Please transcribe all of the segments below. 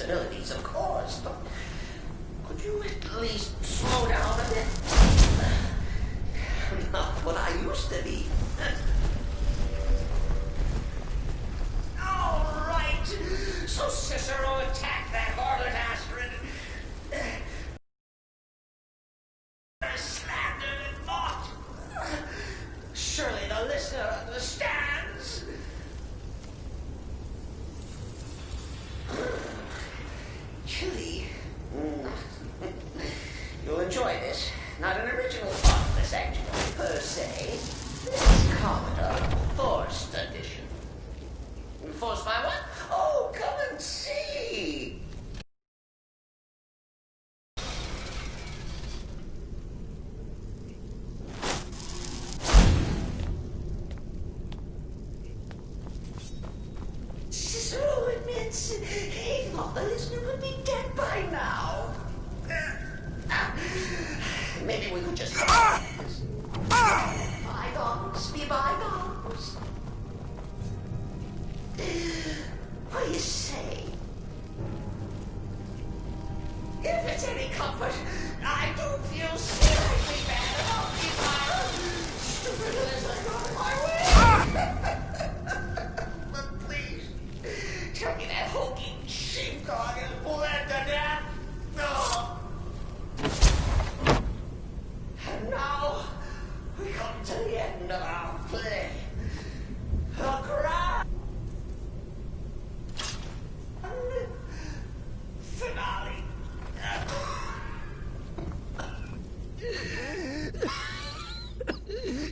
responsibilities, of course, but could you at least slow down a bit? Not what I used to be. All right. So Cicero attacked that harlot Astrid. Slandered and mocked. Surely the listener understands. Chilly. You'll enjoy this. Not an original thought, this actually, per se. This is Commodore Forced Edition. Forced by what? Oh, come and see. Cicero admits he thought the listener would be dead by now. Maybe we could just... Bygones be bygones. What do you say? If it's any comfort, I do feel seriously bad about the fire. Stupid listener got my way. But please, tell me that hulking sheepdog is bled to death. Oh. And now, we come to the end of our play. The grand finale.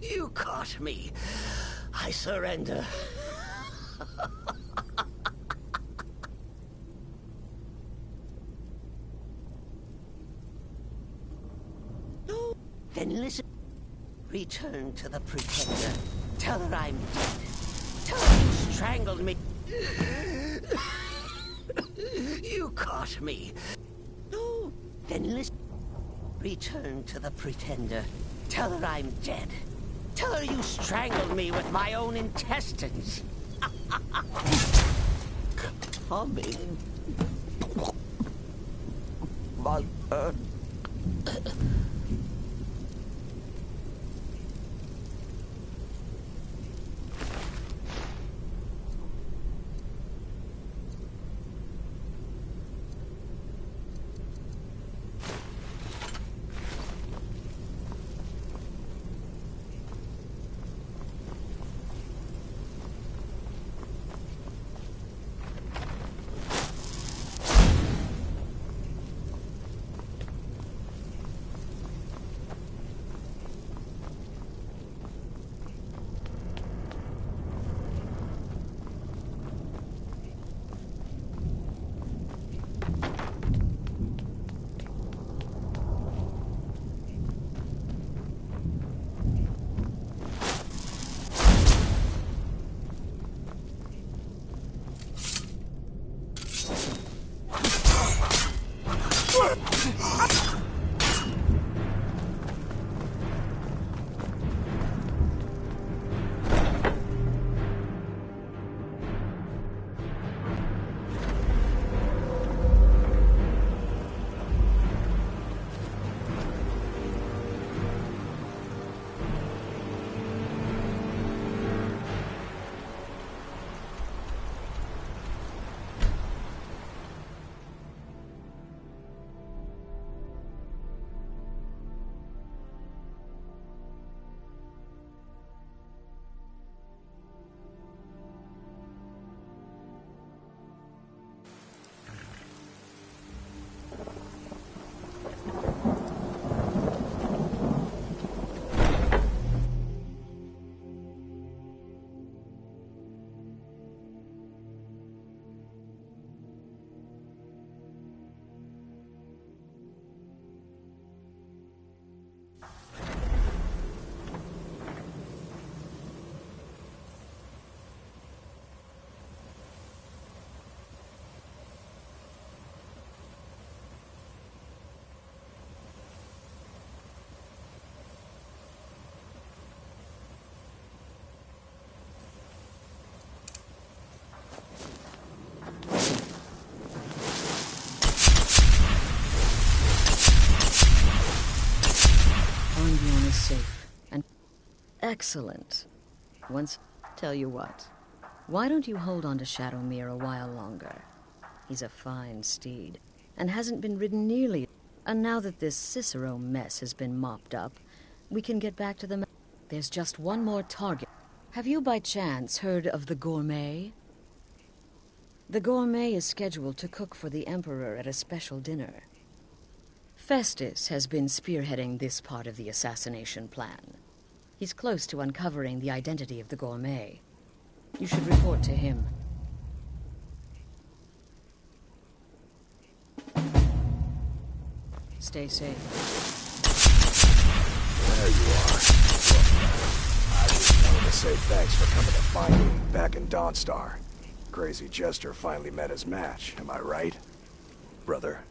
You caught me. I surrender. No. Then listen. Return to the Pretender. Tell her I'm dead. Tell her you strangled me. You caught me. No. Then listen. Return to the Pretender. Tell her I'm dead. Tell her you strangled me with my own intestines. Coming. My turn. Excellent. Tell you what. Why don't you hold on to Shadowmere a while longer? He's a fine steed, and hasn't been ridden nearly... And now that this Cicero mess has been mopped up, we can get back to the... There's just one more target. Have you by chance heard of the Gourmet? The Gourmet is scheduled to cook for the Emperor at a special dinner. Festus has been spearheading this part of the assassination plan. He's close to uncovering the identity of the Gourmet. You should report to him. Stay safe. There you are. I just wanted to say thanks for coming to find me back in Dawnstar. Crazy Jester finally met his match, am I right? Brother,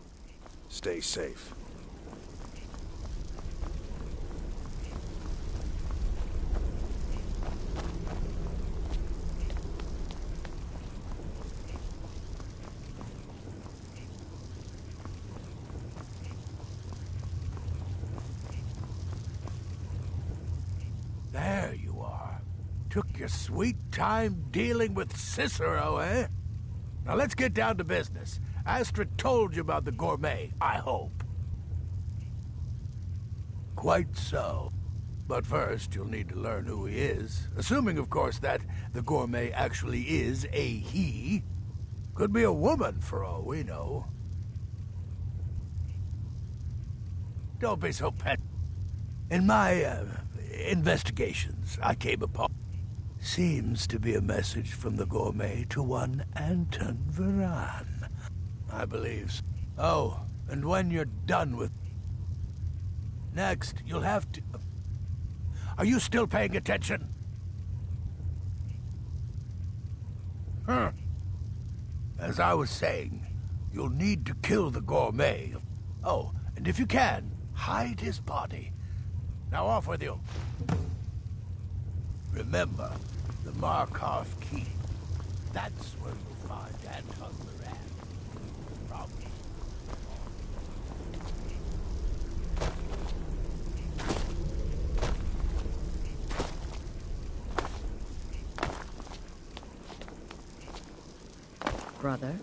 stay safe. There you are. Took your sweet time dealing with Cicero, eh? Now let's get down to business. Astrid told you about the Gourmet, I hope. Quite so. But first, you'll need to learn who he is. Assuming, of course, that the Gourmet actually is a he. Could be a woman, for all we know. Don't be so pet. In my, investigations, I came upon... Seems to be a message from the Gourmet to one Anton Veran. I believe so. Oh, and when you're done with... Next, you'll have to... Are you still paying attention? Huh. As I was saying, you'll need to kill the Gourmet. Oh, and if you can, hide his body. Now off with you. Remember, the Markarth Keep. That's where you'll find Anton Veran. Probably. Brother?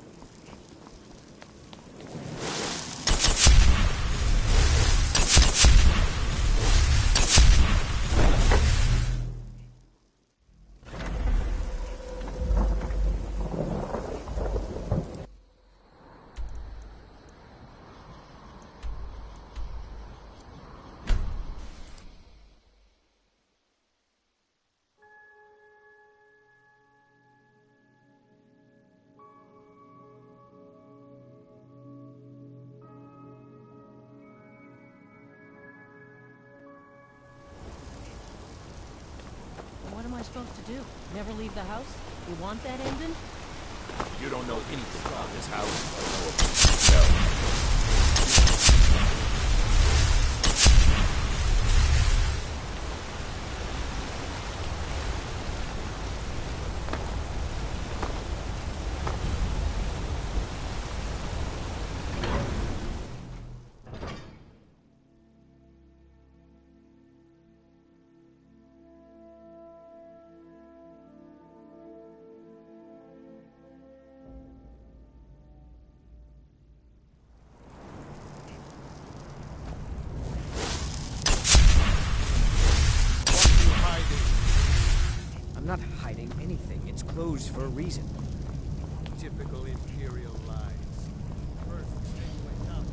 What am I supposed to do? Never leave the house? You want that ending? You don't know anything about this house. No. I'm not hiding anything. It's closed for a reason. Typical Imperial lies. First, they wake up.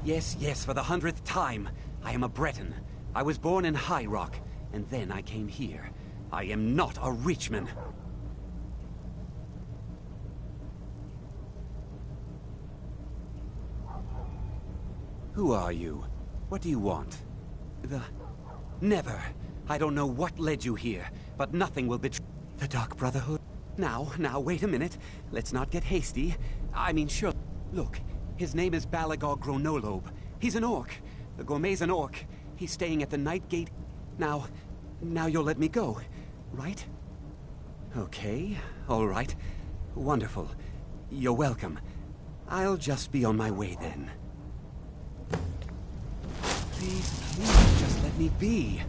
Yes, yes, for the 100th time. I am a Breton. I was born in High Rock, and then I came here. I am not a Richman. Who are you? What do you want? Never. I don't know what led you here, but nothing will betray... The Dark Brotherhood? Now, wait a minute. Let's not get hasty. I mean, sure. Look, his name is Balagor Gronolobe. He's an orc. The Gourmet's an orc. He's staying at the Night Gate. Now you'll let me go, right? Okay, all right. Wonderful. You're welcome. I'll just be on my way then. Please, just let me be.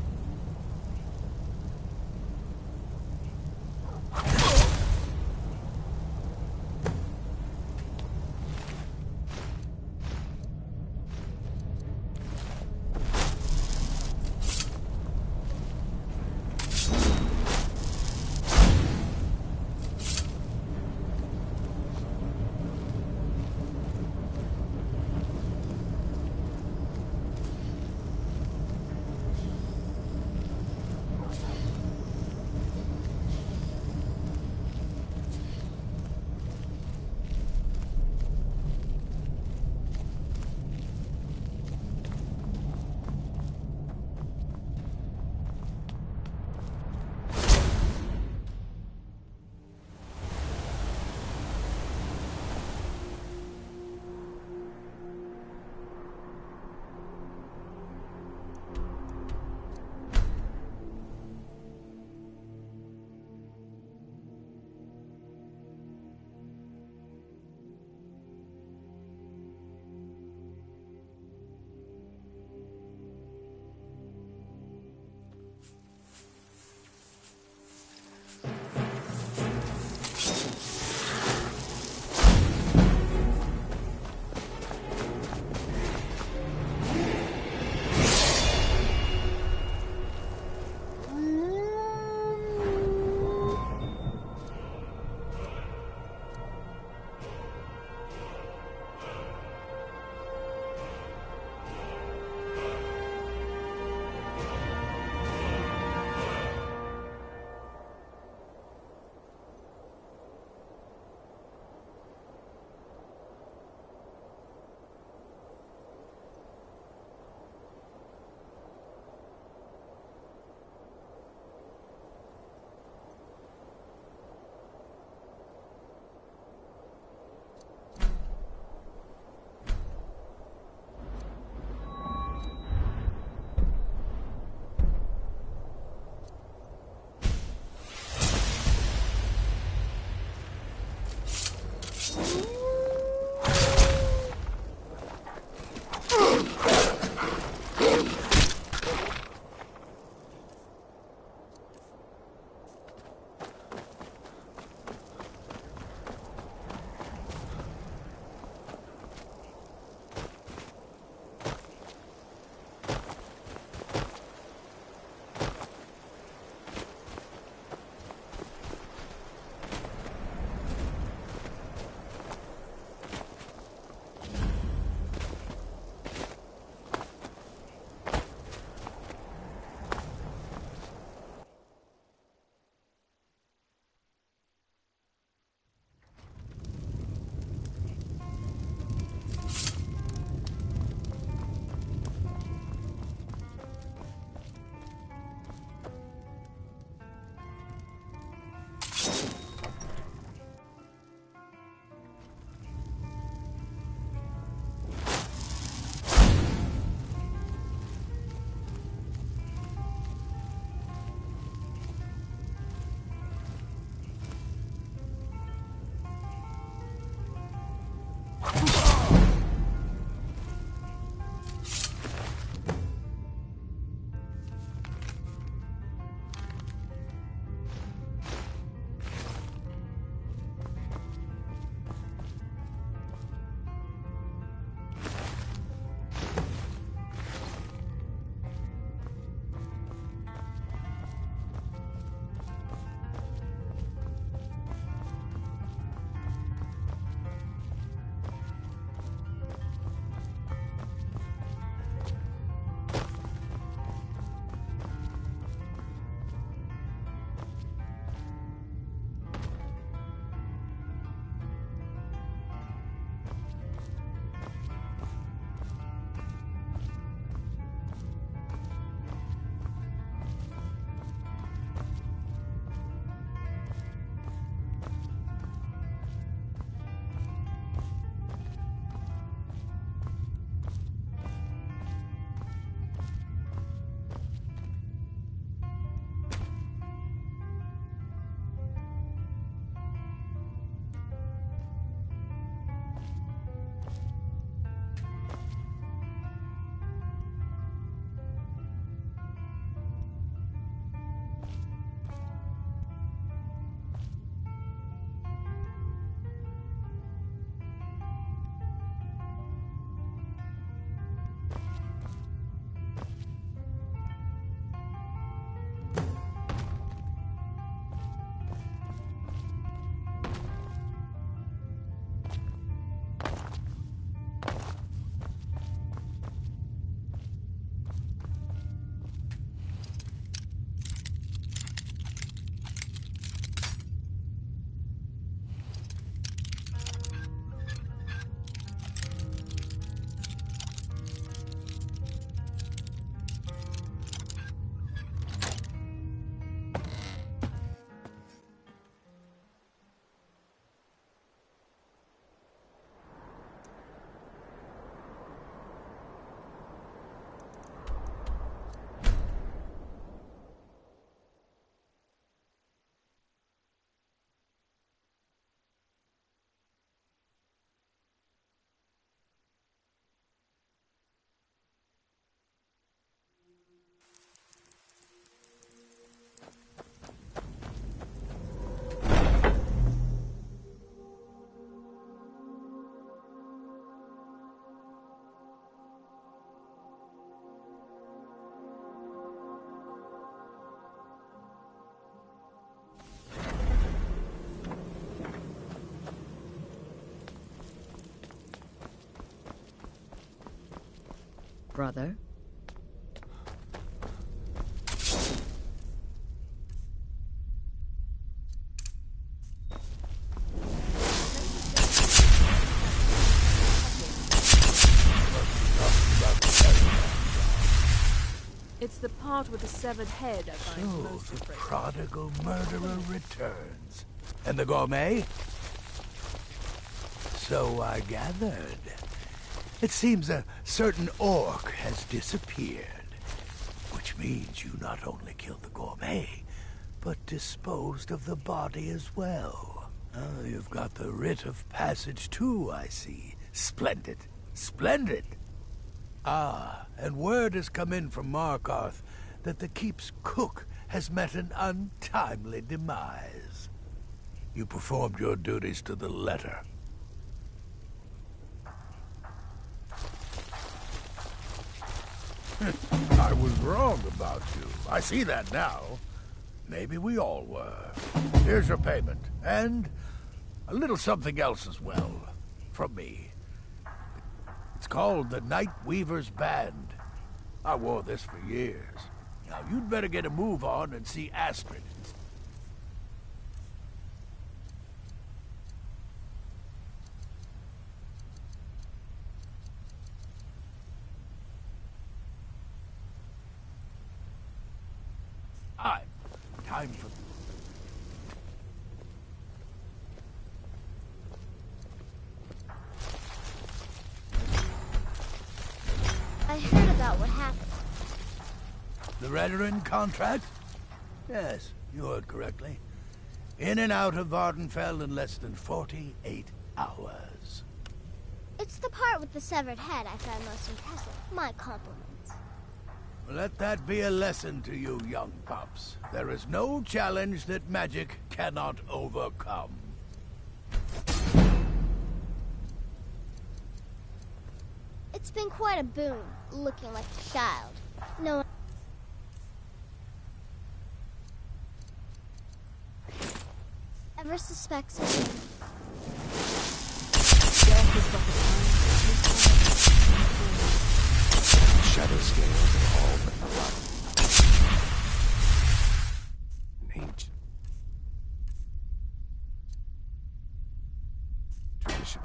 Brother? It's the part with the severed head I find So most the impressive. prodigal murderer returns. And the gourmet? So I gathered. It seems a certain orc has disappeared. Which means you not only killed the gourmet, but disposed of the body as well. Oh, you've got the writ of passage too, I see. Splendid. Splendid! Ah, and word has come in from Markarth that the keep's cook has met an untimely demise. You performed your duties to the letter. I was wrong about you. I see that now. Maybe we all were. Here's your payment, and a little something else as well, from me. It's called the Night Weaver's Band. I wore this for years. Now, you'd better get a move on and see Astrid. Time for... I heard about what happened. The Redoran contract? Yes, you heard correctly. In and out of Vardenfell in less than 48 hours. It's the part with the severed head I found most impressive. My compliments. Let that be a lesson to you, young pups. There is no challenge that magic cannot overcome. It's been quite a boon, looking like a child. No one ever suspects it. Death is but a Shadow scales are all but forgotten. An ancient tradition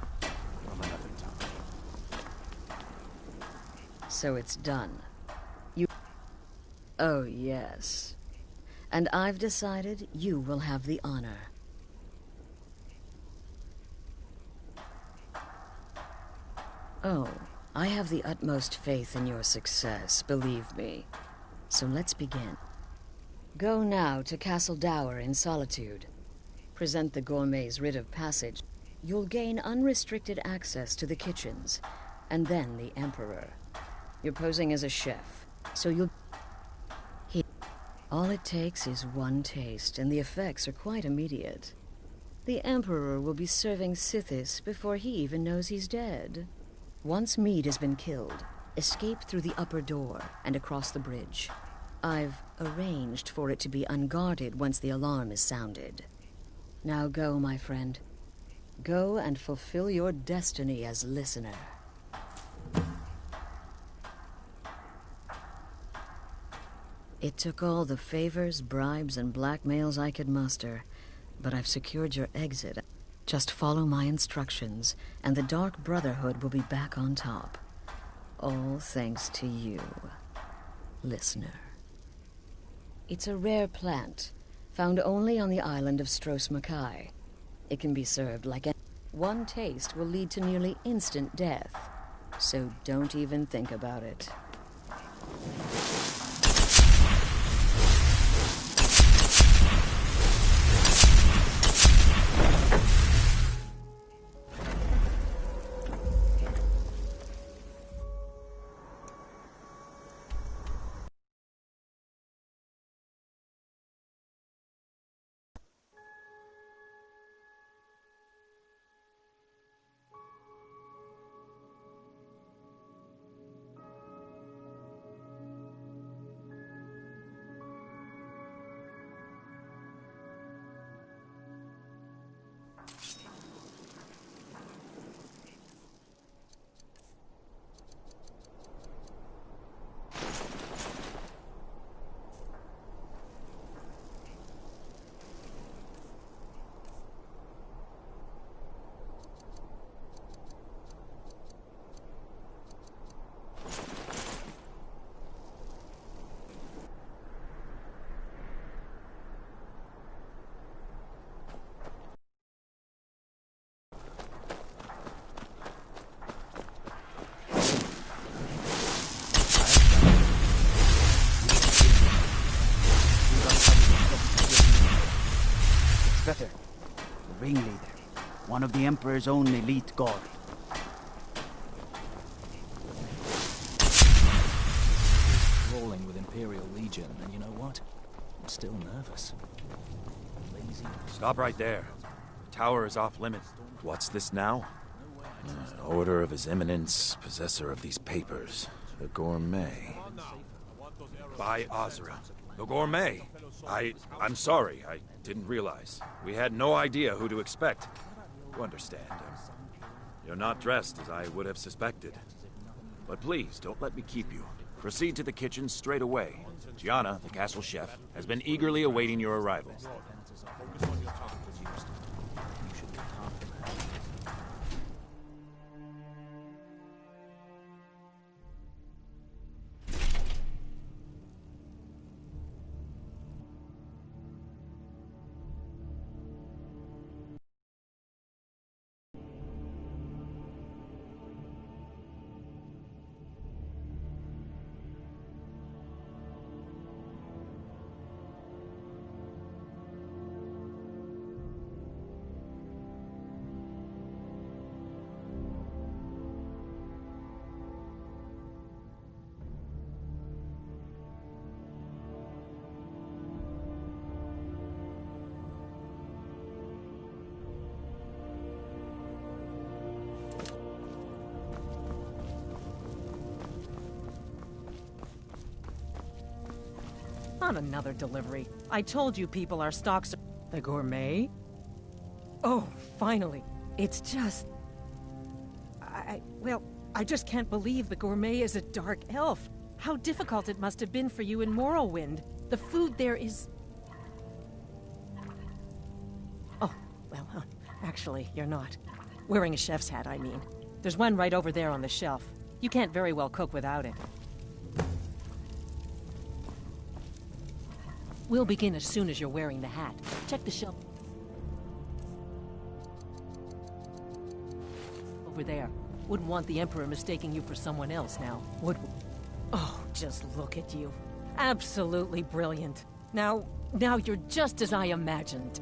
from another time. So it's done. You... Oh, yes. And I've decided you will have the honor. Oh, I have the utmost faith in your success, believe me. So let's begin. Go now to Castle Dower in Solitude. Present the gourmet's writ of passage. You'll gain unrestricted access to the kitchens, and then the Emperor. You're posing as a chef, so you'll... All it takes is one taste, and the effects are quite immediate. The Emperor will be serving Sithis before he even knows he's dead. Once Mead has been killed, escape through the upper door and across the bridge. I've arranged for it to be unguarded once the alarm is sounded. Now go, my friend. Go and fulfill your destiny as listener. It took all the favors, bribes, and blackmails I could muster, but I've secured your exit. Just follow my instructions, and the Dark Brotherhood will be back on top. All thanks to you, listener. It's a rare plant, found only on the island of Stros Makai. It can be served like one taste will lead to nearly instant death, so don't even think about it. one of the Emperor's own elite guard. Rolling with Imperial Legion, and you know what? I'm still nervous. Lazy. Stop right there. The tower is off limits. What's this now? An order of His Eminence, possessor of these papers. The Gourmet. By Azra. The Gourmet. I'm sorry. I didn't realize. We had no idea who to expect. You understand. You're not dressed as I would have suspected. But please, don't let me keep you. Proceed to the kitchen straight away. Gianna, the castle chef, has been eagerly awaiting your arrival. On another delivery. I told you people our stocks are... The Gourmet? Oh, finally. It's just... Well, I just can't believe the Gourmet is a dark elf. How difficult it must have been for you in Morrowind. The food there is... Oh, well, actually, you're not. Wearing a chef's hat, I mean. There's one right over there on the shelf. You can't very well cook without it. We'll begin as soon as you're wearing the hat. Check the shelf. Over there. Wouldn't want the Emperor mistaking you for someone else now, would we? Oh, just look at you. Absolutely brilliant. Now you're just as I imagined.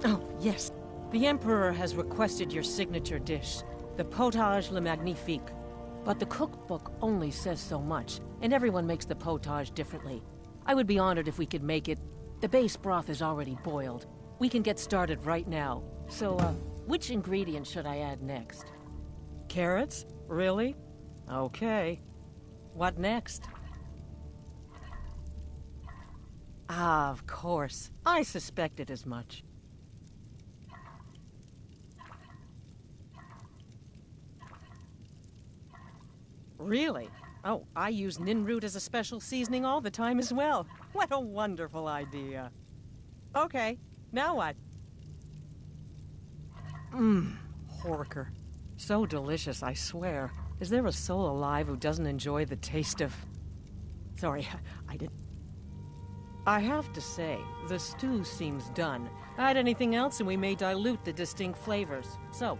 Oh, yes. The Emperor has requested your signature dish, the Potage le Magnifique. But the cookbook only says so much, and everyone makes the potage differently. I would be honored if we could make it. The base broth is already boiled. We can get started right now. So, which ingredient should I add next? Carrots? Really? Okay. What next? Ah, of course. I suspected as much. Really? Oh, I use Ninroot as a special seasoning all the time as well. What a wonderful idea. Okay, now what? Horker. So delicious, I swear. Is there a soul alive who doesn't enjoy the taste of... Sorry, I didn't... I have to say, the stew seems done. Add anything else and we may dilute the distinct flavors. So,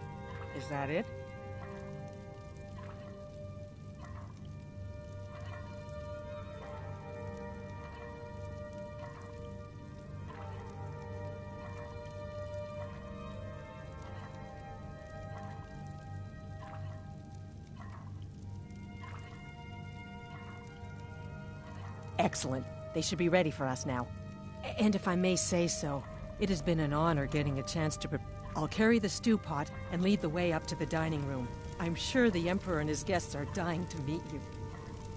is that it? Excellent. They should be ready for us now. And if I may say so, it has been an honor getting a chance to I'll carry the stew pot and lead the way up to the dining room. I'm sure the Emperor and his guests are dying to meet you.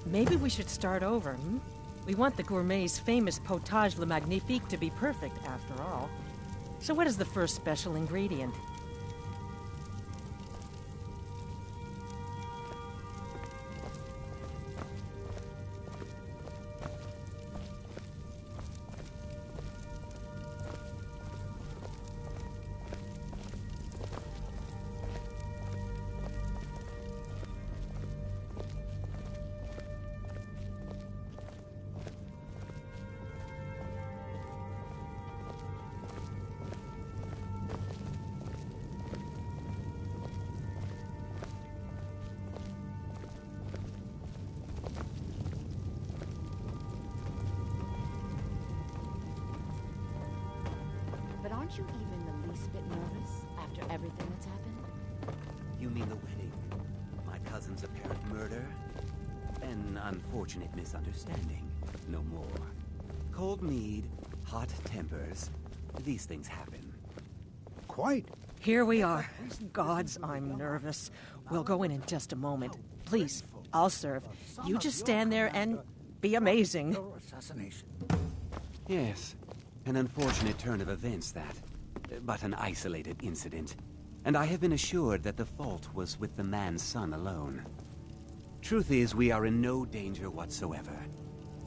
Maybe we should start over, hmm? We want the Gourmet's famous Potage le Magnifique to be perfect, after all. So what is the first special ingredient? But aren't you even bit nervous after everything that's happened? You mean the wedding? My cousin's apparent murder? An unfortunate misunderstanding. No more. Cold mead, hot tempers. These things happen. Quite. Here we are. Gods, I'm nervous. We'll go in just a moment. Please, I'll serve. You just stand there and be amazing. Yes, an unfortunate turn of events, that. But an isolated incident. And I have been assured that the fault was with the man's son alone. Truth is, we are in no danger whatsoever.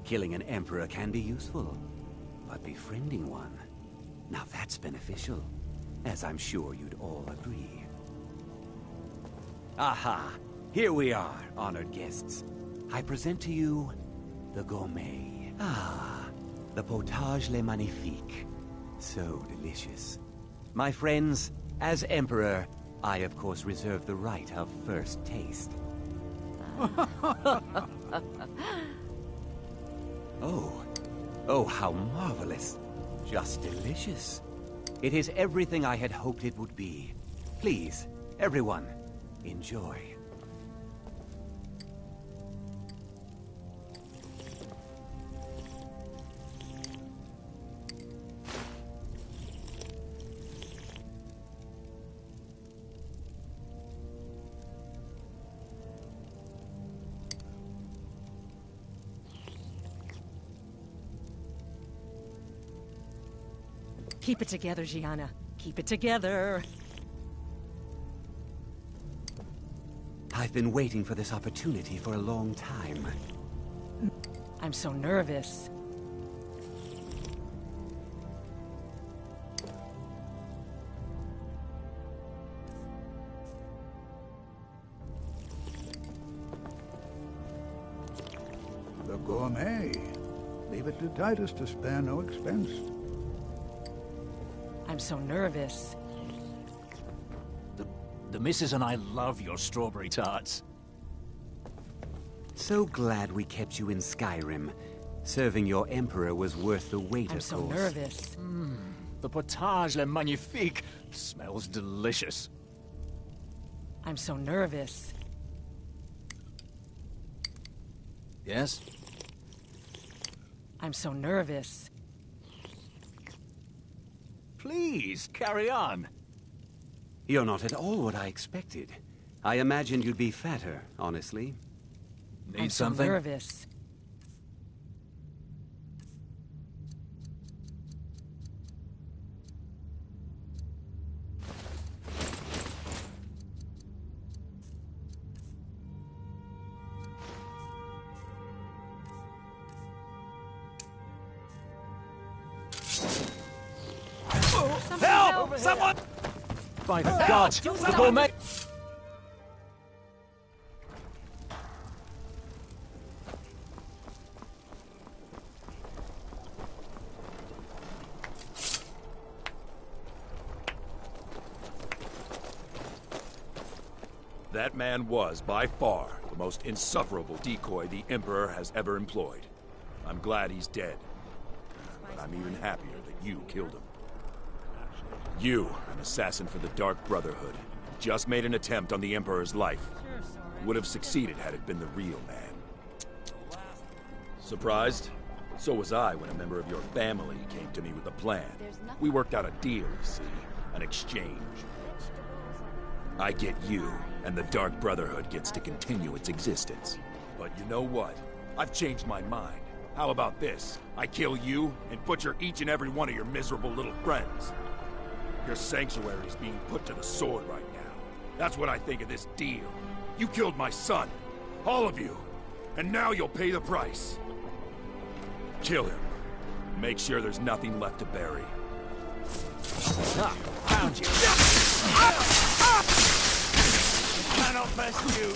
Killing an emperor can be useful, but befriending one, now that's beneficial, as I'm sure you'd all agree. Aha! Here we are, honored guests. I present to you the gourmet. Ah, the potage le magnifique. So delicious. My friends, as Emperor, I of course reserve the right of first taste. Oh, how marvelous. Just delicious. It is everything I had hoped it would be. Please, everyone, enjoy. Keep it together, Gianna. Keep it together. I've been waiting for this opportunity for a long time. I'm so nervous. The gourmet. Leave it to Titus to spare no expense. I'm so nervous. The missus and I love your strawberry tarts. So glad we kept you in Skyrim. Serving your Emperor was worth the wait, I'm of so course. nervous. The potage le magnifique smells delicious. I'm so nervous. Yes? I'm so nervous. Please, carry on. You're not at all what I expected. I imagined you'd be fatter, honestly. Need I'm something? so nervous. Help! Someone! By the gods, the gourmet! That man was, by far, the most insufferable decoy the Emperor has ever employed. I'm glad he's dead. But I'm even happier that you killed him. You, an assassin for the Dark Brotherhood, just made an attempt on the Emperor's life. You would have succeeded had it been the real man. Surprised? So was I when a member of your family came to me with a plan. We worked out a deal, you see, an exchange. I get you, and the Dark Brotherhood gets to continue its existence. But you know what? I've changed my mind. How about this? I kill you, and butcher each and every one of your miserable little friends. Your sanctuary is being put to the sword right now. That's what I think of this deal. You killed my son. All of you. And now you'll pay the price. Kill him. Make sure there's nothing left to bury. Ah, found you. I cannot best you.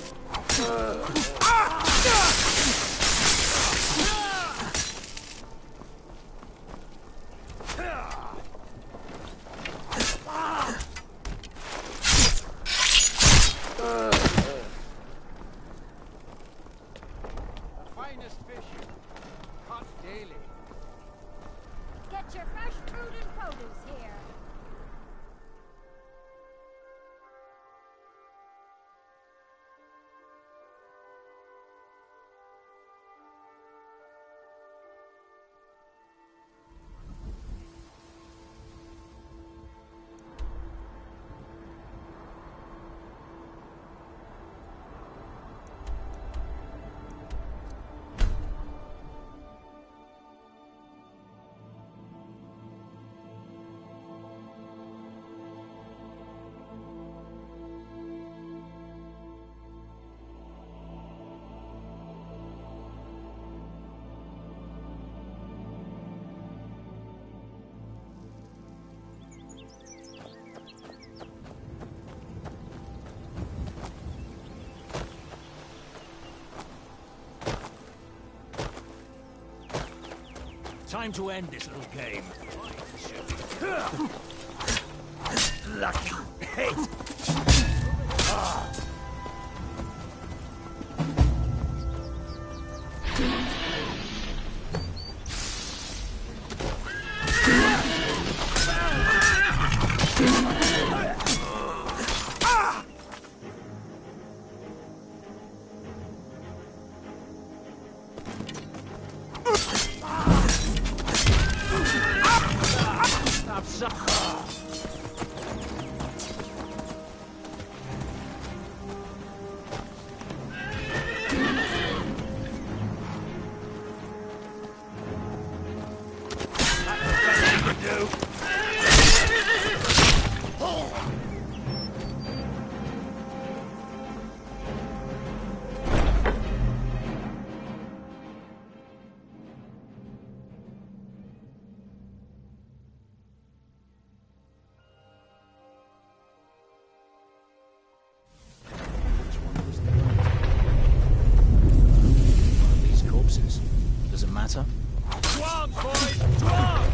Finest fish, caught daily. Get your fresh food and produce here. Time to end this little game. Lucky hate. Does it matter? Swamp, boys! Swamp!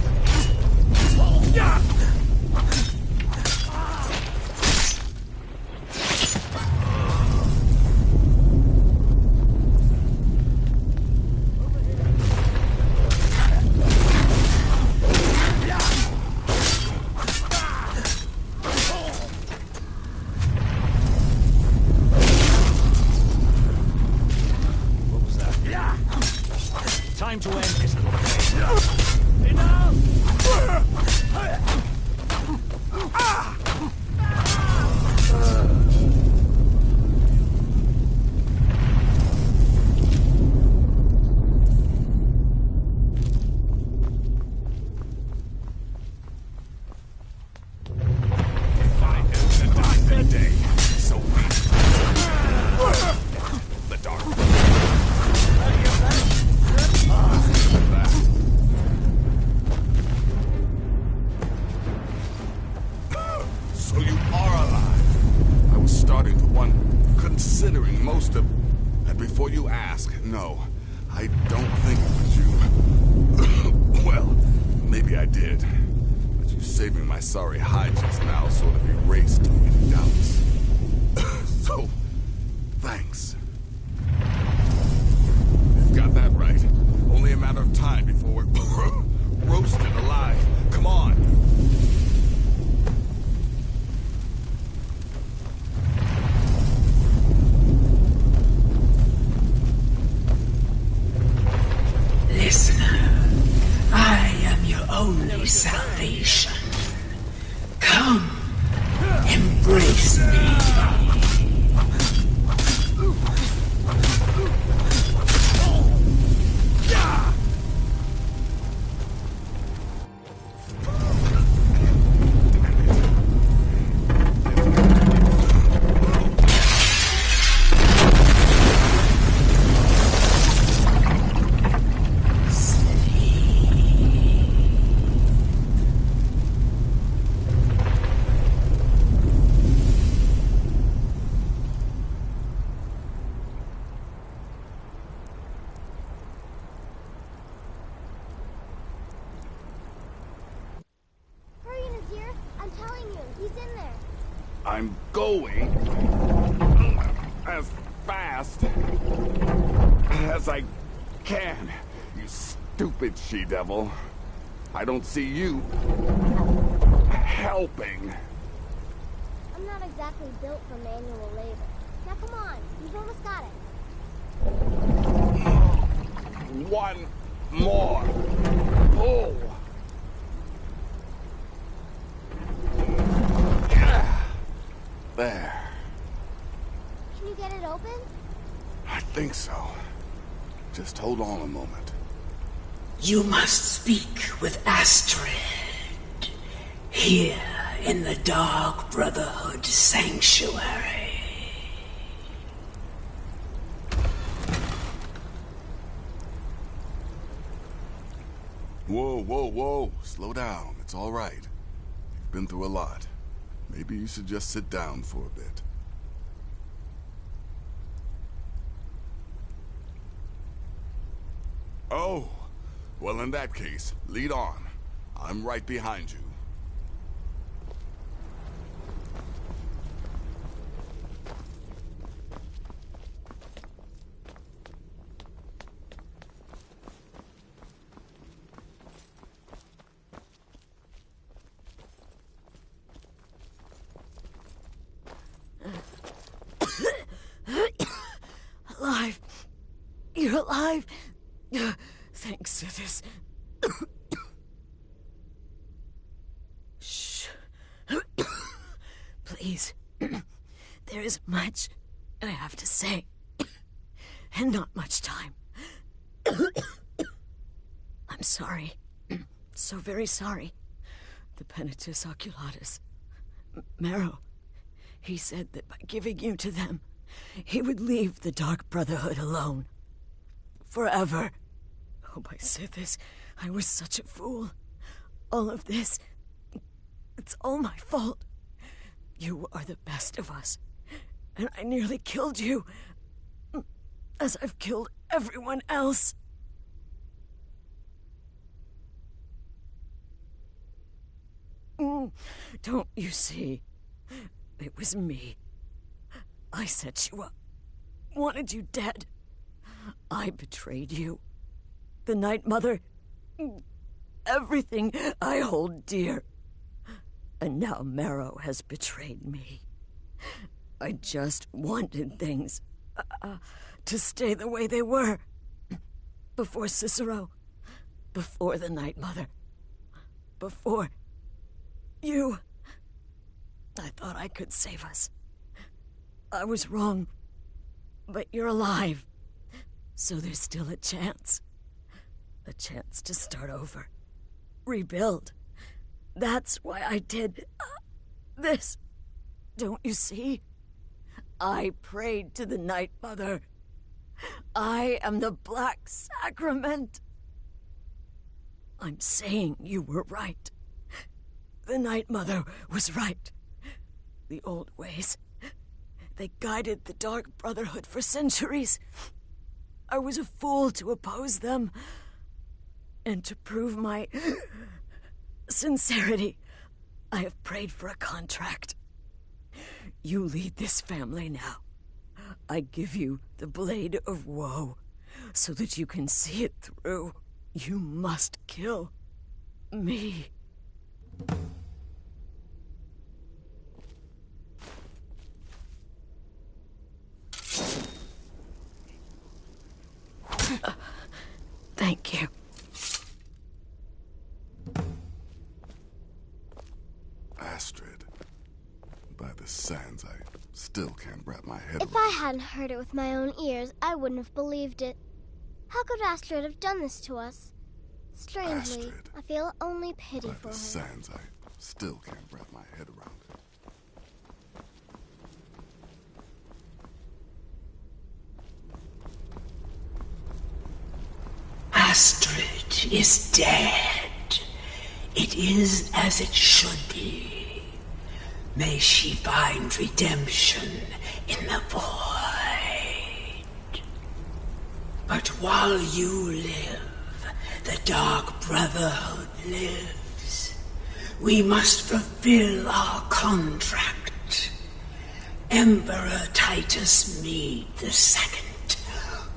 Time to end this little game. Enough! So you are alive. I was starting to wonder, considering most of... And before you ask, no, I don't think it was you. Well, maybe I did. But you saving my sorry hide just now sort of erased any doubts. So, thanks. You've got that right. Only a matter of time before we're roasted alive. Come on. Listener, I am your only salvation. Come, embrace me. I'm going as fast as I can, you stupid she-devil. I don't see you helping. I'm not exactly built for manual labor. Now come on, you've almost got it. One more pull. There. Can you get it open? I think so. Just hold on a moment. You must speak with Astrid. Here in the Dark Brotherhood Sanctuary. Whoa, whoa, whoa. Slow down. It's all right. You've been through a lot. Maybe you should just sit down for a bit. Oh, Well, in that case, lead on. I'm right behind you. Alive. You're alive. Thanks to this. Shh. Please. There is much I have to say, and not much time. I'm sorry. So very sorry. The Penitus Oculatus. Marrow. He said that by giving you to them, he would leave the Dark Brotherhood alone. Forever. Oh, my Sithis, I was such a fool. All of this, it's all my fault. You are the best of us, and I nearly killed you, as I've killed everyone else. Don't you see? It was me. I set you up. Wanted you dead. I betrayed you. The Night Mother. Everything I hold dear. And now Marrow has betrayed me. I just wanted things to stay the way they were. Before Cicero. Before the Night Mother. Before you. I thought I could save us. I was wrong. But you're alive. So there's still a chance. A chance to start over. Rebuild. That's why I did this. Don't you see? I prayed to the Night Mother. I am the Black Sacrament. I'm saying you were right. The Night Mother was right. The old ways. They guided the Dark Brotherhood for centuries. I was a fool to oppose them. And to prove my sincerity, I have prayed for a contract. You lead this family now. I give you the Blade of Woe, so that you can see it through. You must kill me. Thank you. Astrid. By the sands, I still can't wrap my head If I hadn't heard it with my own ears, I wouldn't have believed it. How could Astrid have done this to us? Strangely, Astrid. I feel only pity By for the her. sands, I still can't wrap my head around it. Astrid is dead. It is as it should be. May she find redemption in the void. But while you live, the Dark Brotherhood lives. We must fulfill our contract. Emperor Titus Mede II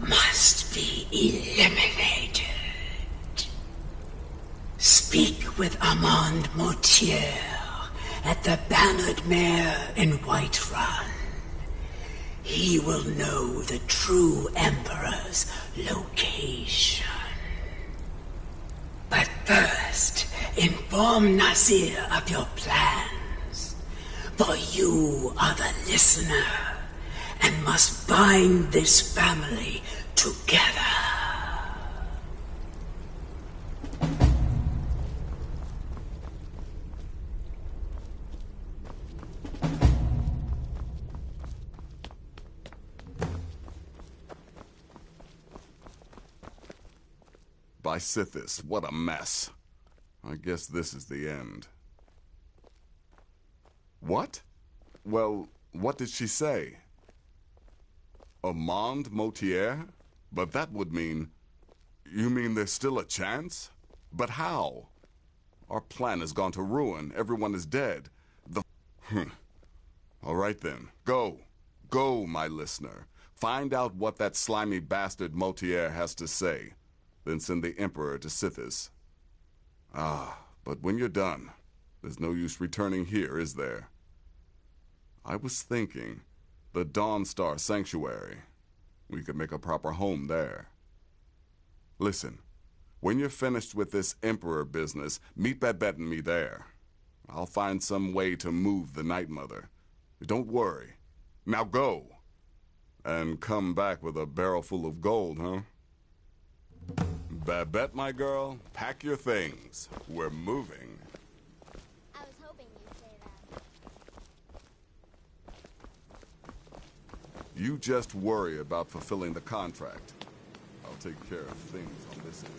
must be eliminated. Speak with Armand Mortier at the Bannered Mare in Whiterun. He will know the true Emperor's location. But first, inform Nazir of your plans. For you are the listener and must bind this family together. By Sithis, what a mess. I guess this is the end. What? Well, what did she say? Armand Mortier? But that would mean... You mean there's still a chance? But how? Our plan has gone to ruin. Everyone is dead. All right then. Go. Go, my listener. Find out what that slimy bastard Motier has to say. Then send the Emperor to Sithis. But when you're done, there's no use returning here, is there? I was thinking, the Dawnstar Sanctuary. We could make a proper home there. Listen, when you're finished with this Emperor business, meet Babette and me there. I'll find some way to move the Night Mother. Don't worry. Now go. And come back with a barrel full of gold, huh? Babette, my girl, pack your things. We're moving. I was hoping you'd say that. You just worry about fulfilling the contract. I'll take care of things on this end.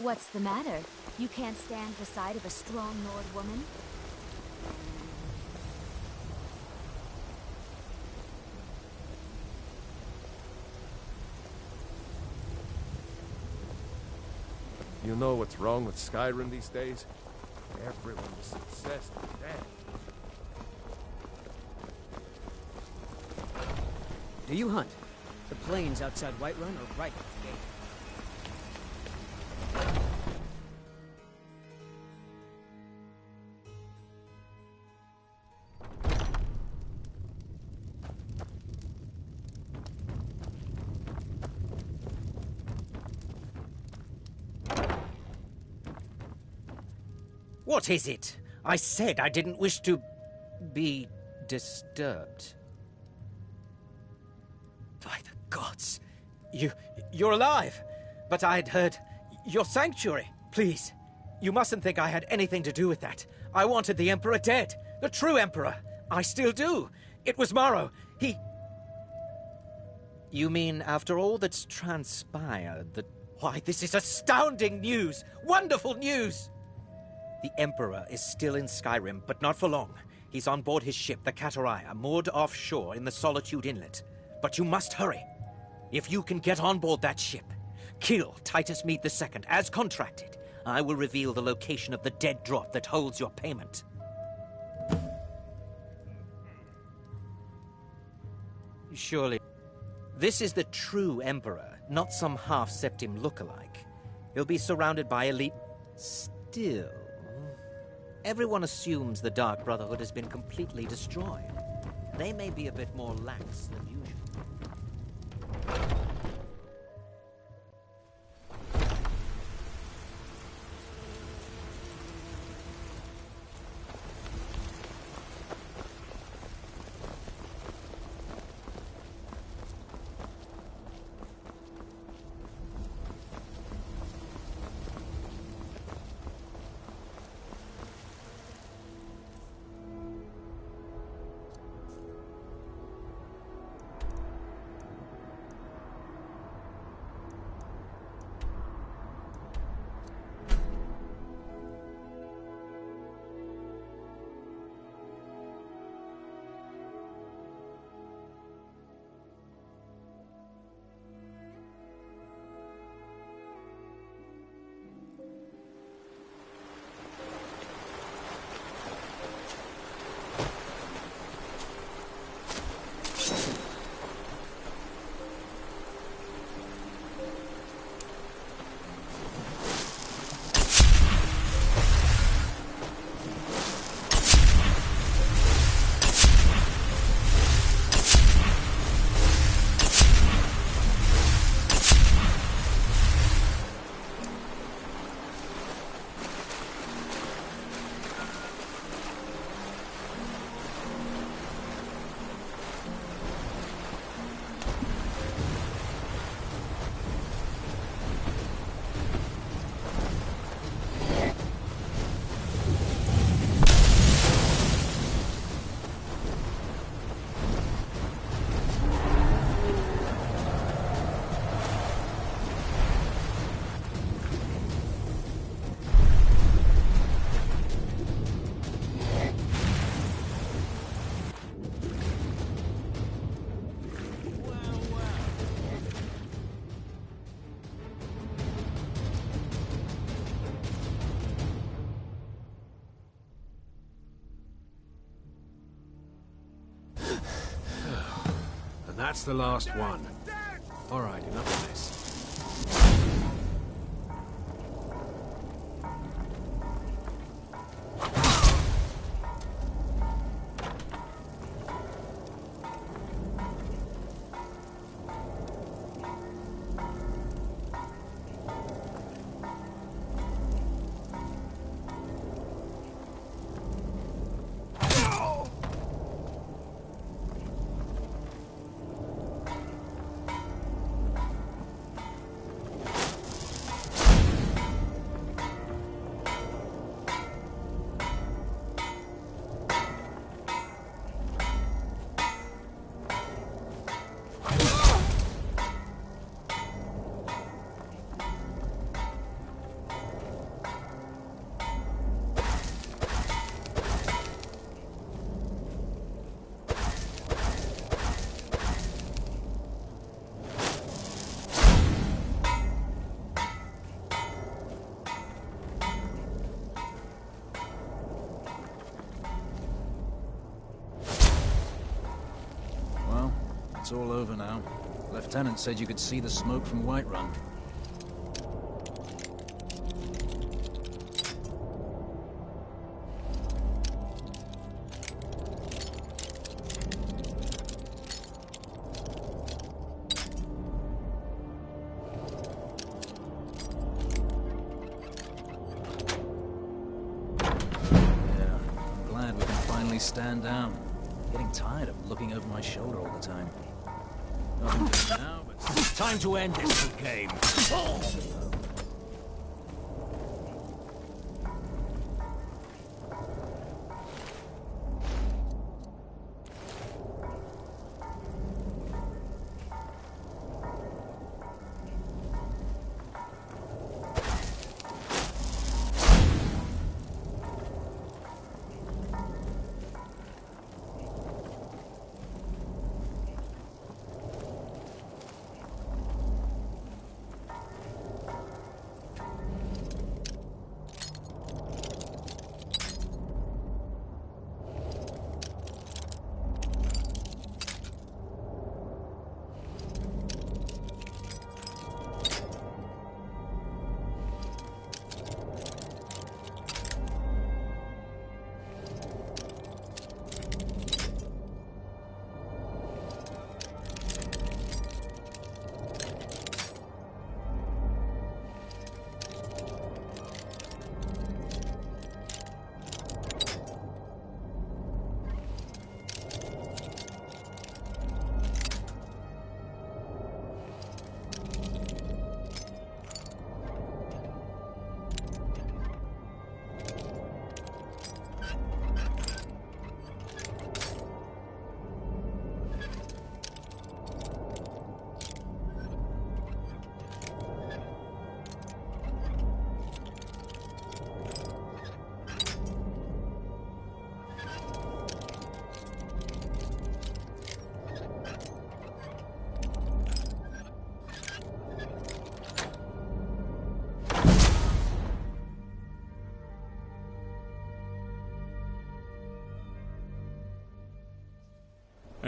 What's the matter? You can't stand the sight of a strong Nord woman? You know what's wrong with Skyrim these days? Everyone is obsessed with that. Do you hunt? The plains outside Whiterun are right at the gate. What is it? I said I didn't wish to be disturbed. By the gods! You're alive! But I'd heard your sanctuary. Please, you mustn't think I had anything to do with that. I wanted the Emperor dead. The true Emperor. I still do. It was Morrow. He... You mean after all that's transpired that... Why, this is astounding news! Wonderful news! The Emperor is still in Skyrim, but not for long. He's on board his ship, the Kataraya, moored offshore in the Solitude Inlet. But you must hurry. If you can get on board that ship, kill Titus Mead II, as contracted, I will reveal the location of the dead drop that holds your payment. Surely, this is the true Emperor, not some half-septim lookalike. He'll be surrounded by elite... Still... Everyone assumes the Dark Brotherhood has been completely destroyed. They may be a bit more lax than usual. That's the last one. All right, enough of this. It's all over now. Lieutenant said you could see the smoke from Whiterun. Yeah, I'm glad we can finally stand down. I'm getting tired of looking over my shoulder all the time. Nothing to do now, but It's time to end this little game.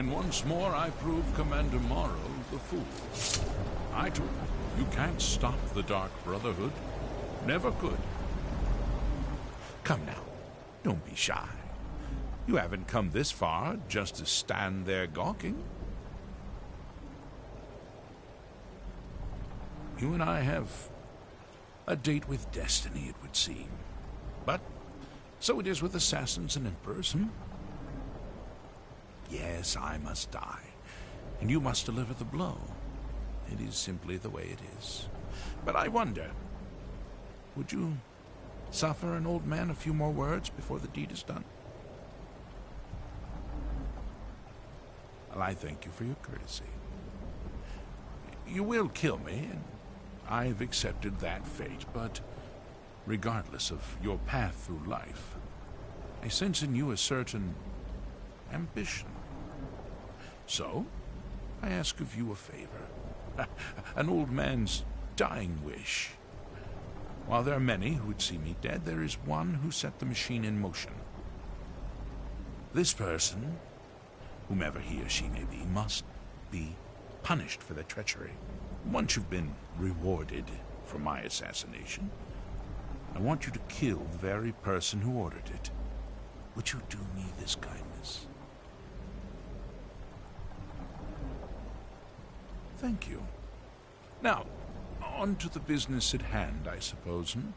And once more I prove Commander Morrow the fool. I told you, you can't stop the Dark Brotherhood. Never could. Come now, don't be shy. You haven't come this far just to stand there gawking. You and I have a date with destiny, it would seem. But so it is with assassins and emperors, Yes, I must die, and you must deliver the blow. It is simply the way it is. But I wonder, would you suffer an old man a few more words before the deed is done? Well, I thank you for your courtesy. You will kill me, and I've accepted that fate, but regardless of your path through life, I sense in you a certain ambition. So, I ask of you a favor. An old man's dying wish. While there are many who would see me dead, there is one who set the machine in motion. This person, whomever he or she may be, must be punished for their treachery. Once you've been rewarded for my assassination, I want you to kill the very person who ordered it. Would you do me this kindness? Thank you. Now, on to the business at hand, I suppose, hmm?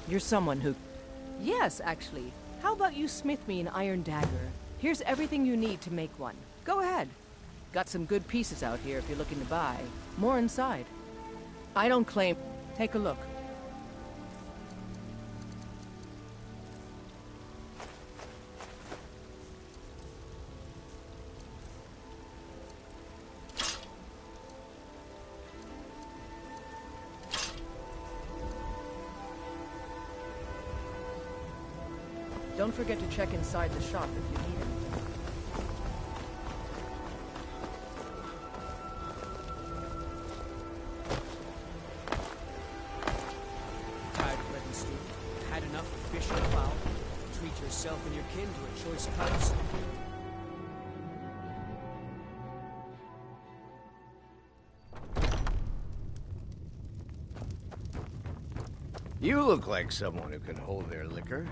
You're someone who... Yes, actually. How about you smith me an iron dagger? Here's everything you need to make one. Go ahead. Got some good pieces out here if you're looking to buy. More inside. I don't claim... Take a look. Don't forget to check inside the shop if you need anything. Tired of bread and stew? Had enough of fish and fowl? Treat yourself and your kin to a choice price. You look like someone who can hold their liquor.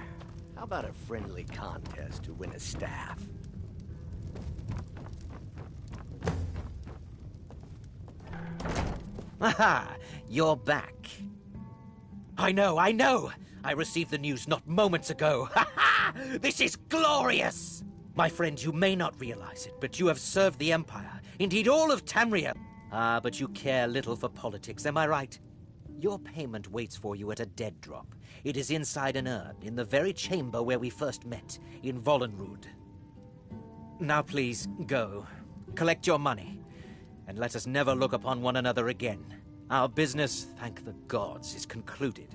How about a friendly contest to win a staff? Aha! You're back. I know! I received the news not moments ago. Ha ha! This is glorious! My friend, you may not realize it, but you have served the Empire. Indeed, all of Tamriel. Ah, but you care little for politics, am I right? Your payment waits for you at a dead drop. It is inside an urn, in the very chamber where we first met, in Vollenrud. Now please, go. Collect your money. And let us never look upon one another again. Our business, thank the gods, is concluded.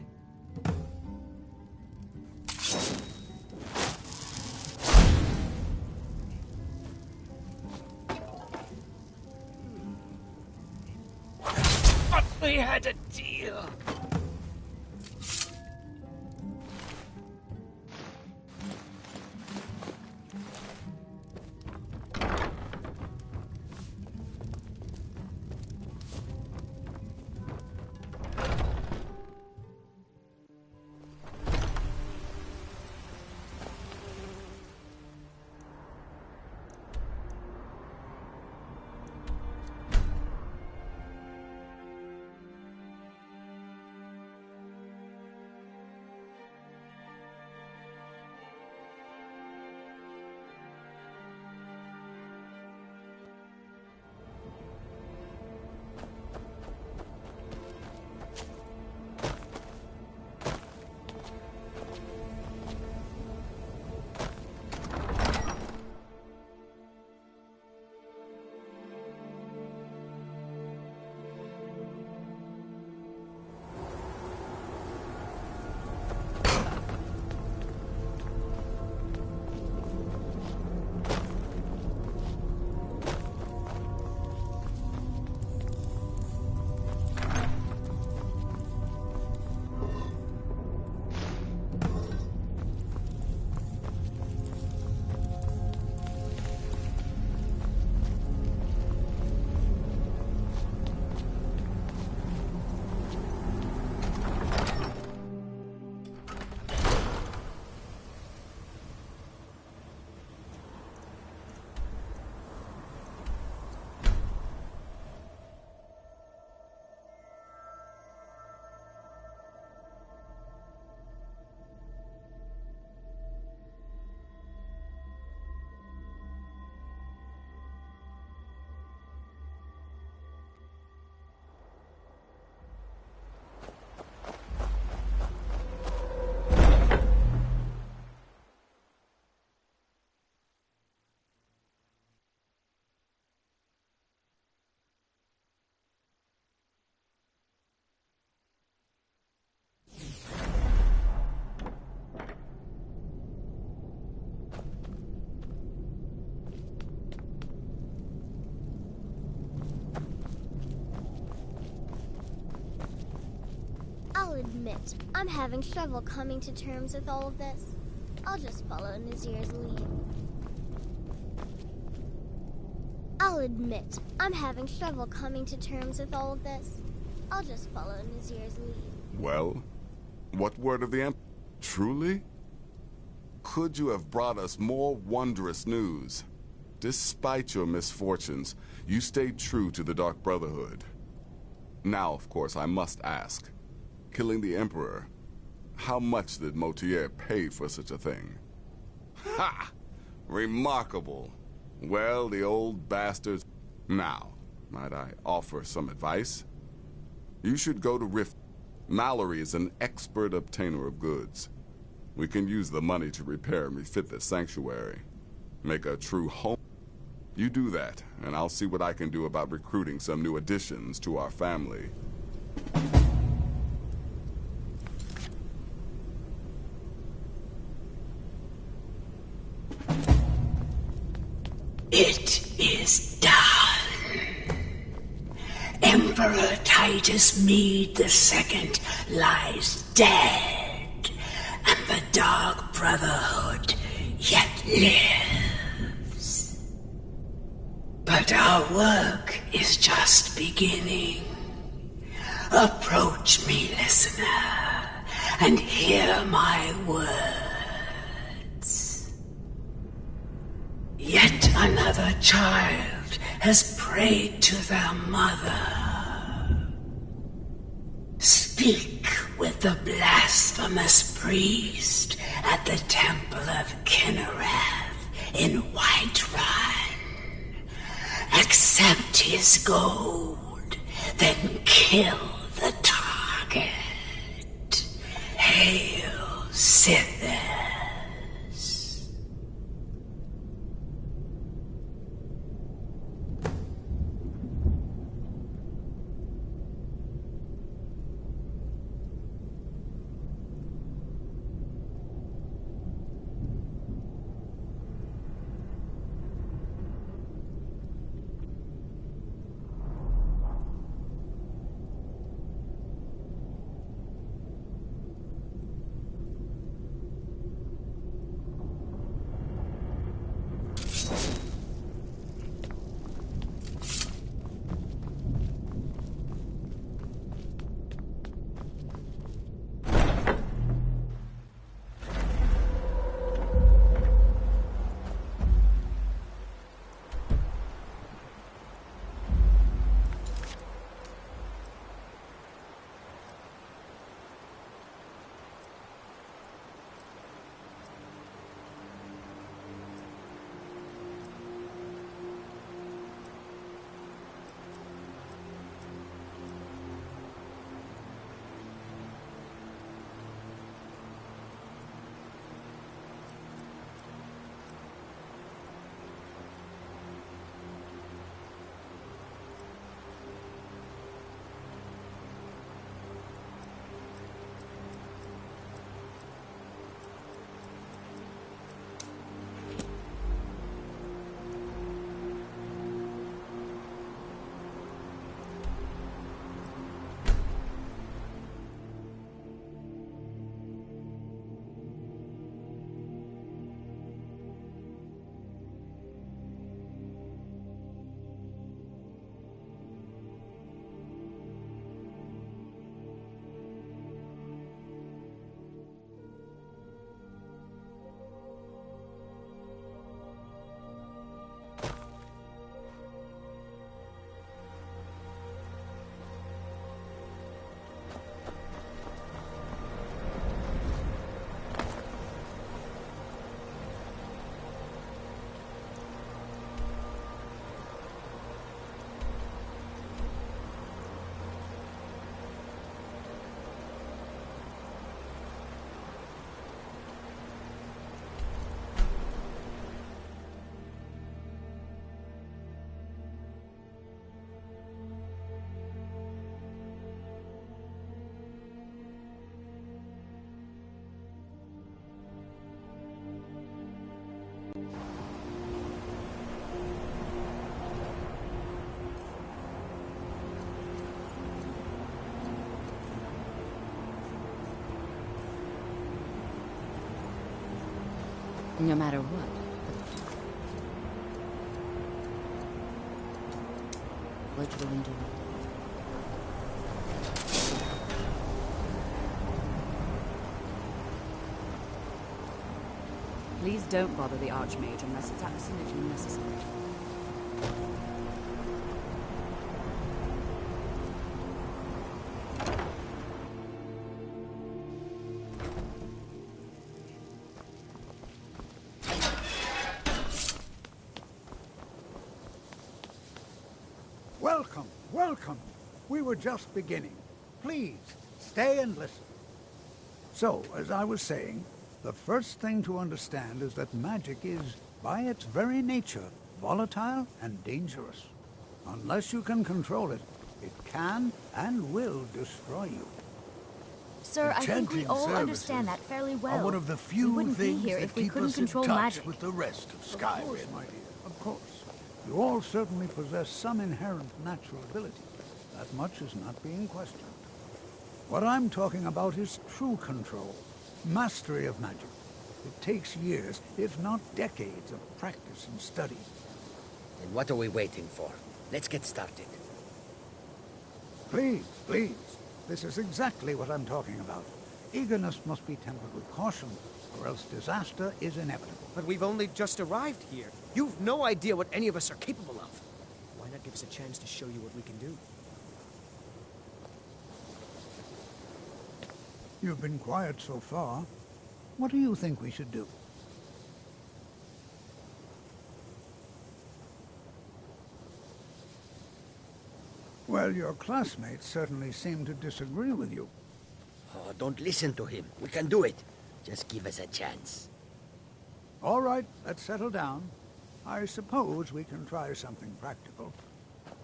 But we had a deal. I'll admit, I'm having trouble coming to terms with all of this. I'll just follow Nazir's lead. I'll admit, I'm having trouble coming to terms with all of this. I'll just follow Nazir's lead. Well, what word of the Emperor? Truly? Could you have brought us more wondrous news? Despite your misfortunes, you stayed true to the Dark Brotherhood. Now, of course, I must ask. Killing the Emperor, how much did Motier pay for such a thing? Ha! Remarkable. Well, the old bastards... Now, might I offer some advice? You should go to Rift. Mallory is an expert obtainer of goods. We can use the money to repair and refit the sanctuary. Make a true home. You do that, and I'll see what I can do about recruiting some new additions to our family. It is done. Emperor Titus Mede II lies dead, and the Dark Brotherhood yet lives. But our work is just beginning. Approach me, listener, and hear my words. Yet another child has prayed to their mother. Speak with the blasphemous priest at the Temple of Kinnereth in Whiterun. Accept his gold, then kill the target. Hail, Sithis. No matter what. What will endure. Please don't bother the Archmage unless it's absolutely necessary. Welcome, welcome. We were just beginning. Please, stay and listen. So, as I was saying, the first thing to understand is that magic is, by its very nature, volatile and dangerous. Unless you can control it, it can and will destroy you. Sir, I think we all understand that fairly well. Are one of the few we wouldn't things be here that if we keep couldn't us control in touch magic. with the rest of Skyrim. Of course, my dear, of course. You all certainly possess some inherent natural ability. That much is not being questioned. What I'm talking about is true control, mastery of magic. It takes years, if not decades, of practice and study. And what are we waiting for? Let's get started. Please, please. This is exactly what I'm talking about. Eagerness must be tempered with caution, or else disaster is inevitable. But we've only just arrived here. You've no idea what any of us are capable of. Why not give us a chance to show you what we can do? You've been quiet so far. What do you think we should do? Well, your classmates certainly seem to disagree with you. Oh, don't listen to him. We can do it. Just give us a chance. All right, let's settle down. I suppose we can try something practical.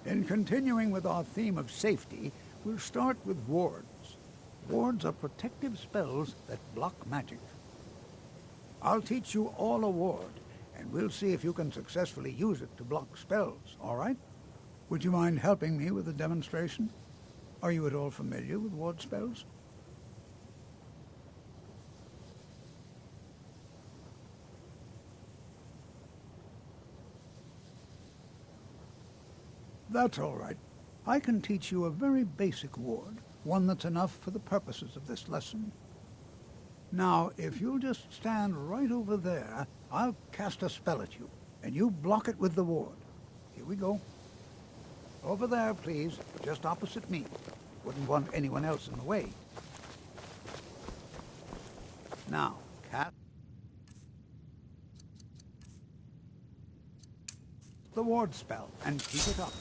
In continuing with our theme of safety, we'll start with wards. Wards are protective spells that block magic. I'll teach you all a ward, and we'll see if you can successfully use it to block spells, all right? Would you mind helping me with the demonstration? Are you at all familiar with ward spells? That's all right. I can teach you a very basic ward, one that's enough for the purposes of this lesson. Now, if you'll just stand right over there, I'll cast a spell at you, and you block it with the ward. Here we go. Over there, please, just opposite me. Wouldn't want anyone else in the way. Now, cast the ward spell and keep it up.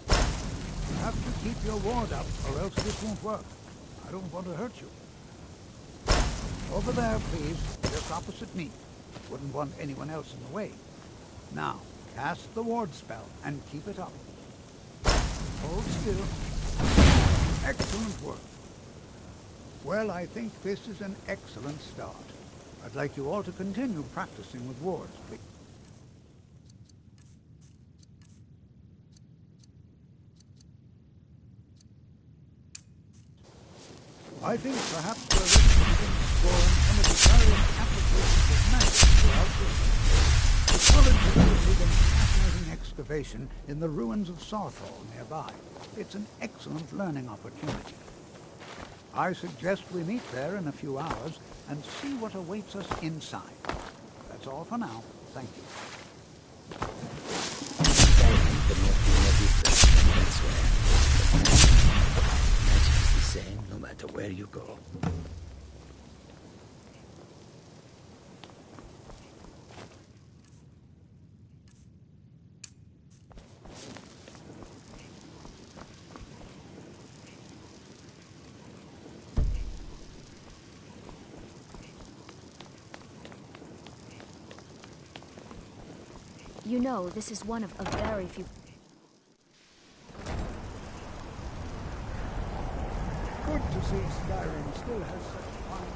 You have to keep your ward up, or else this won't work. I don't want to hurt you. Over there, please, just opposite me. Wouldn't want anyone else in the way. Now, cast the ward spell and keep it up. Hold still. Excellent work. Well, I think this is an excellent start. I'd like you all to continue practicing with wards, please. I think perhaps we're ready to begin exploring some of the various applications of magic throughout the college has undertaken a fascinating excavation in the ruins of Sarthal nearby. It's an excellent learning opportunity. I suggest we meet there in a few hours and see what awaits us inside. That's all for now. Thank you. Same no matter where you go. You know, this is one of a very few... Good to see Skyrim still has such fine...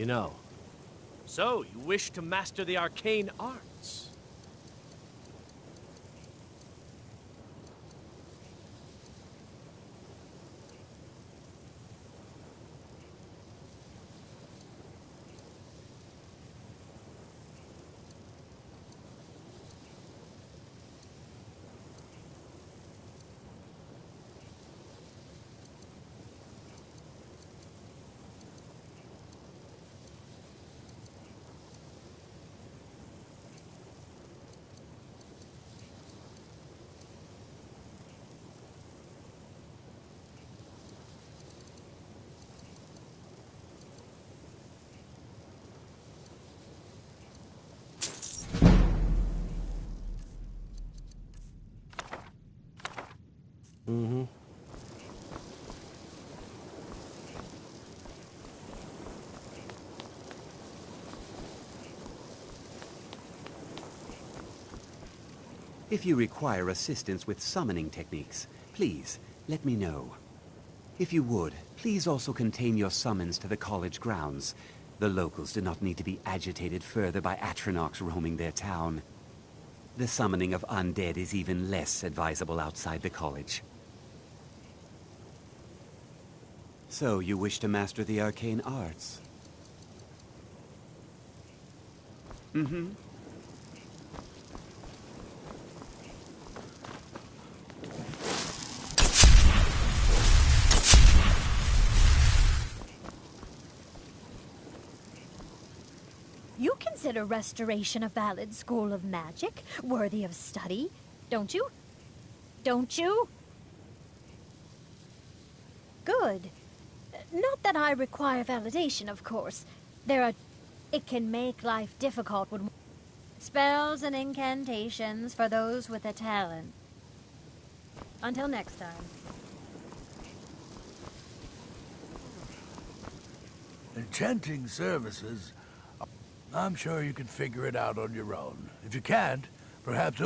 You know. So, you wish to master the arcane arts? Mm-hmm. If you require assistance with summoning techniques, please let me know. If you would, please also contain your summons to the college grounds. The locals do not need to be agitated further by Atronachs roaming their town. The summoning of undead is even less advisable outside the college. So, you wish to master the arcane arts? Mm-hmm. You consider restoration a valid school of magic, worthy of study, don't you? Don't you? Good. Not that I require validation, of course. It can make life difficult with spells and incantations for those with a talent. Until next time. Enchanting services. I'm sure you can figure it out on your own. If you can't, perhaps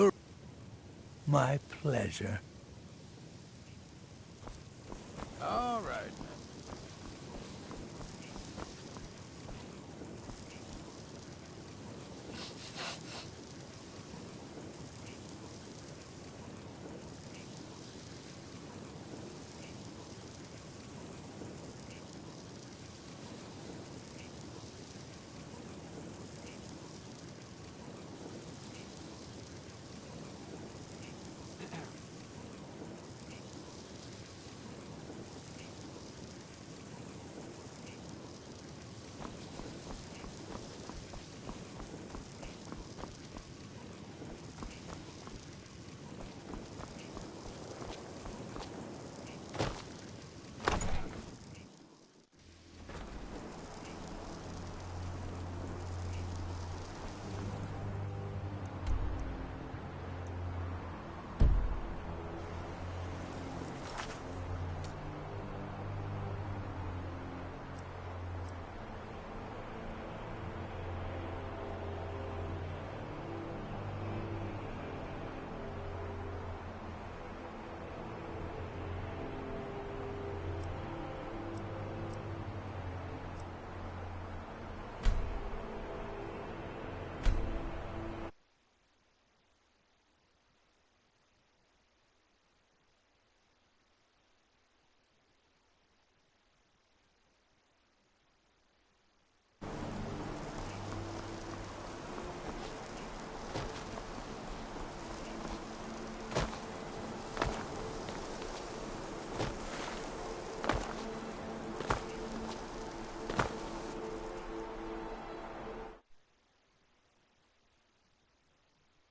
my pleasure. All right.